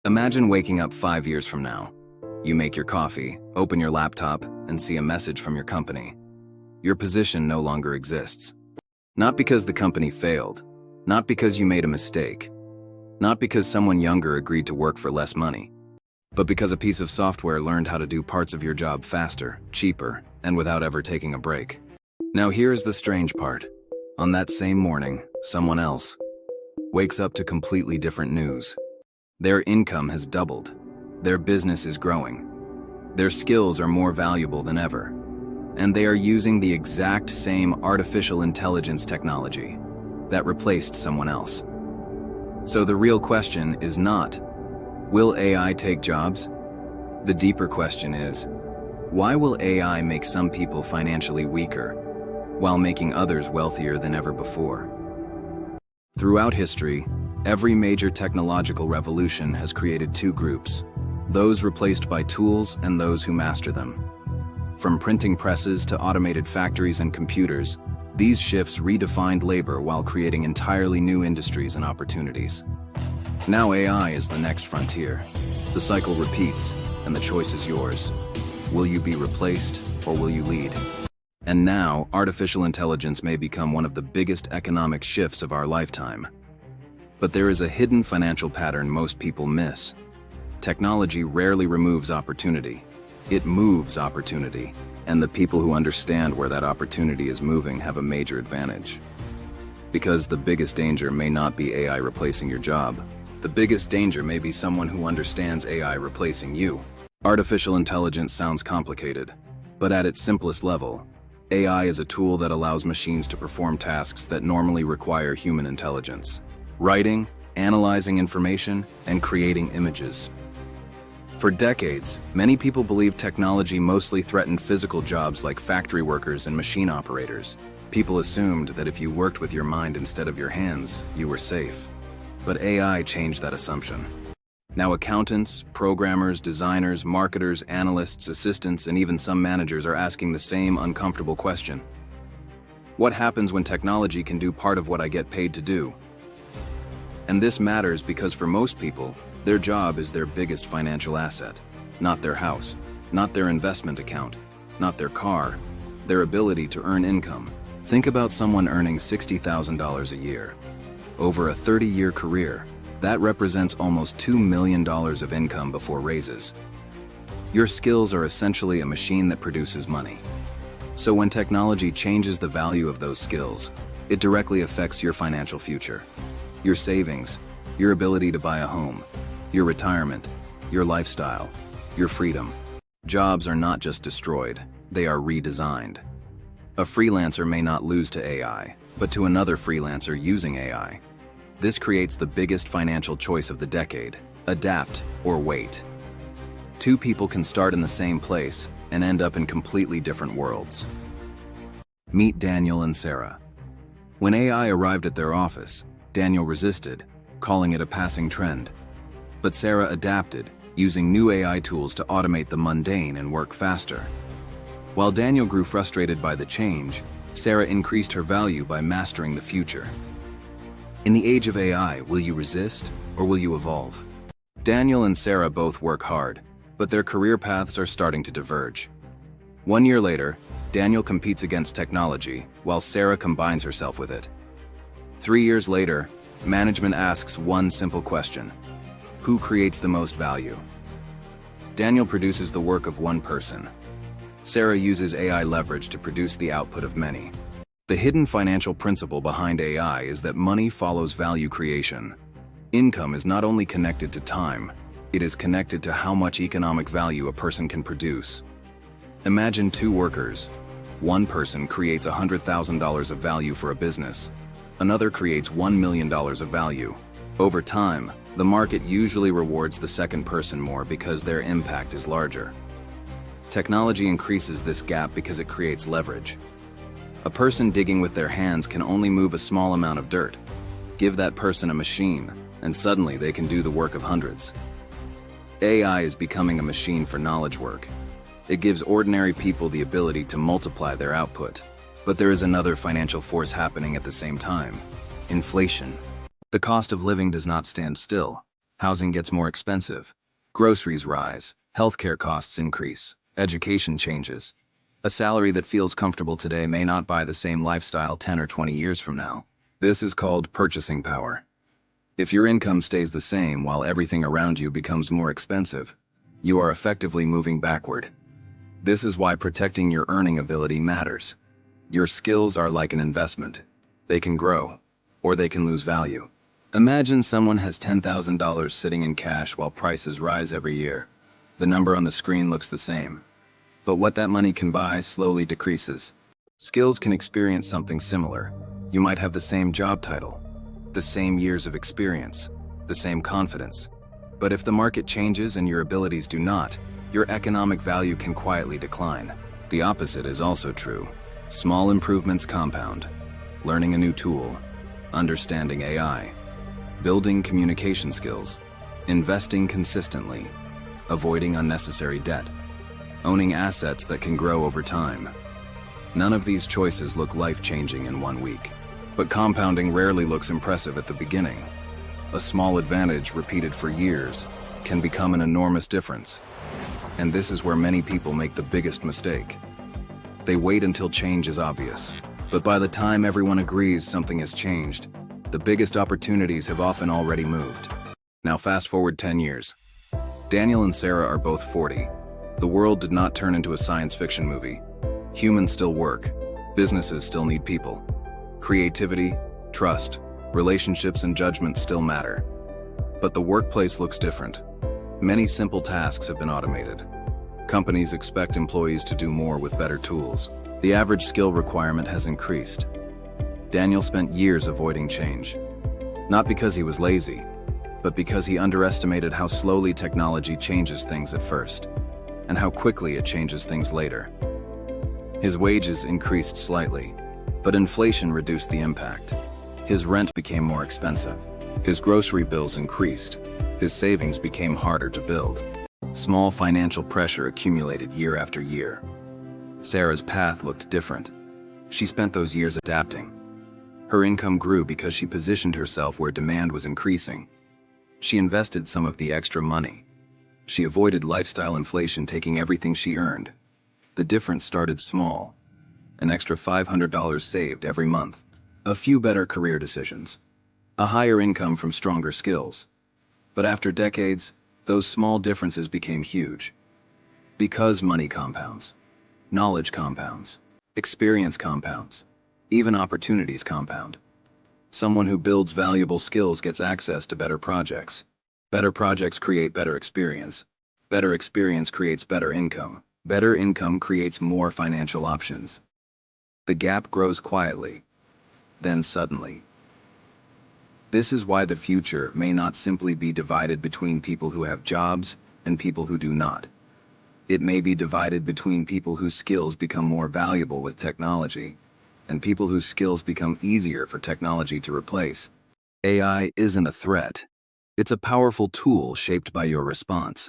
Imagine waking up 5 years from now. You make your coffee, open your laptop, and see a message from your company. Your position no longer exists. Not because the company failed, not because you made a mistake, not because someone younger agreed to work for less money, but because a piece of software learned how to do parts of your job faster, cheaper, and without ever taking a break. Now here's the strange part. On that same morning, someone else wakes up to completely different news. Their income has doubled. Their business is growing. Their skills are more valuable than ever. And they are using the exact same artificial intelligence technology that replaced someone else. So the real question is not, will AI take jobs? The deeper question is, why will AI make some people financially weaker while making others wealthier than ever before? Throughout history, every major technological revolution has created two groups, those replaced by tools and those who master them. From printing presses to automated factories and computers, these shifts redefined labor while creating entirely new industries and opportunities. Now AI is the next frontier. The cycle repeats, and the choice is yours. Will you be replaced, or will you lead? And now, artificial intelligence may become one of the biggest economic shifts of our lifetime. But there is a hidden financial pattern most people miss. Technology rarely removes opportunity. It moves opportunity, and the people who understand where that opportunity is moving have a major advantage. Because the biggest danger may not be AI replacing your job. The biggest danger may be someone who understands AI replacing you. Artificial intelligence sounds complicated, but at its simplest level, AI is a tool that allows machines to perform tasks that normally require human intelligence. Writing, analyzing information, and creating images. For decades, many people believed technology mostly threatened physical jobs like factory workers and machine operators. People assumed that if you worked with your mind instead of your hands, you were safe. But AI changed that assumption. Now accountants, programmers, designers, marketers, analysts, assistants, and even some managers are asking the same uncomfortable question. What happens when technology can do part of what I get paid to do? And this matters because for most people, their job is their biggest financial asset. Not their house, not their investment account, not their car, their ability to earn income. Think about someone earning $60,000 a year. Over a 30-year career, that represents almost $2 million of income before raises. Your skills are essentially a machine that produces money. So when technology changes the value of those skills, it directly affects your financial future. Your savings, your ability to buy a home, your retirement, your lifestyle, your freedom. Jobs are not just destroyed, they are redesigned. A freelancer may not lose to AI, but to another freelancer using AI. This creates the biggest financial choice of the decade: adapt or wait. Two people can start in the same place and end up in completely different worlds. Meet Daniel and Sarah. When AI arrived at their office, Daniel resisted, calling it a passing trend. But Sarah adapted, using new AI tools to automate the mundane and work faster. While Daniel grew frustrated by the change, Sarah increased her value by mastering the future. In the age of AI, will you resist or will you evolve? Daniel and Sarah both work hard, but their career paths are starting to diverge. 1 year later, Daniel competes against technology, while Sarah combines herself with it. 3 years later, management asks one simple question: who creates the most value? Daniel produces the work of one person. Sarah uses AI leverage to produce the output of many. The hidden financial principle behind AI is that money follows value creation. Income is not only connected to time, it is connected to how much economic value a person can produce. Imagine two workers. One person creates $100,000 of value for a business. Another creates $1 million of value. Over time, the market usually rewards the second person more because their impact is larger. Technology increases this gap because it creates leverage. A person digging with their hands can only move a small amount of dirt. Give that person a machine, and suddenly they can do the work of hundreds. AI is becoming a machine for knowledge work. It gives ordinary people the ability to multiply their output. But there is another financial force happening at the same time: inflation. The cost of living does not stand still. Housing gets more expensive. Groceries rise. Healthcare costs increase. Education changes. A salary that feels comfortable today may not buy the same lifestyle 10 or 20 years from now. This is called purchasing power. If your income stays the same while everything around you becomes more expensive, you are effectively moving backward. This is why protecting your earning ability matters. Your skills are like an investment. They can grow, or they can lose value. Imagine someone has $10,000 sitting in cash while prices rise every year. The number on the screen looks the same, but what that money can buy slowly decreases. Skills can experience something similar. You might have the same job title, the same years of experience, the same confidence. But if the market changes and your abilities do not, your economic value can quietly decline. The opposite is also true. Small improvements compound. Learning a new tool, understanding AI, building communication skills, investing consistently, avoiding unnecessary debt, owning assets that can grow over time. None of these choices look life-changing in 1 week, but compounding rarely looks impressive at the beginning. A small advantage repeated for years can become an enormous difference. And this is where many people make the biggest mistake. They wait until change is obvious, but by the time everyone agrees something has changed, the biggest opportunities have often already moved. Now fast forward 10 years. Daniel and Sarah are both 40. The world did not turn into a science fiction movie. Humans still work. Businesses still need people. Creativity, trust, relationships, and judgment still matter. But the workplace looks different. Many simple tasks have been automated. Companies expect employees to do more with better tools. The average skill requirement has increased. Daniel spent years avoiding change. Not because he was lazy, but because he underestimated how slowly technology changes things at first, and how quickly it changes things later. His wages increased slightly, but inflation reduced the impact. His rent became more expensive. His grocery bills increased. His savings became harder to build. Small financial pressure accumulated year after year. Sarah's path looked different. She spent those years adapting. Her income grew because she positioned herself where demand was increasing. She invested some of the extra money. She avoided lifestyle inflation, taking everything she earned. The difference started small. An extra $500 saved every month. A few better career decisions. A higher income from stronger skills. But after decades, those small differences became huge. Because money compounds. Knowledge compounds. Experience compounds. Even opportunities compound. Someone who builds valuable skills gets access to better projects. Better projects create better experience. Better experience creates better income. Better income creates more financial options. The gap grows quietly, then suddenly. This is why the future may not simply be divided between people who have jobs and people who do not. It may be divided between people whose skills become more valuable with technology and people whose skills become easier for technology to replace. AI isn't a threat. It's a powerful tool shaped by your response.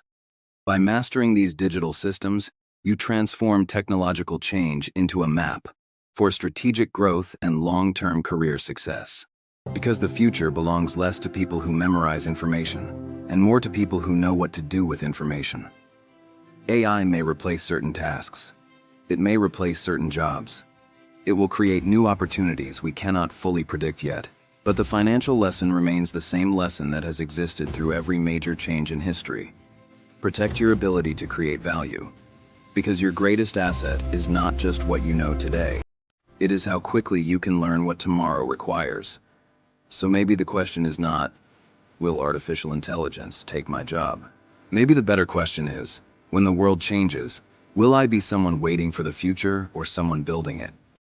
By mastering these digital systems, you transform technological change into a map for strategic growth and long-term career success. Because the future belongs less to people who memorize information and more to people who know what to do with information. AI may replace certain tasks. It may replace certain jobs. It will create new opportunities we cannot fully predict yet. But the financial lesson remains the same lesson that has existed through every major change in history. Protect your ability to create value. Because your greatest asset is not just what you know today. It is how quickly you can learn what tomorrow requires. So maybe the question is not, will artificial intelligence take my job? Maybe the better question is, when the world changes, will I be someone waiting for the future or someone building it?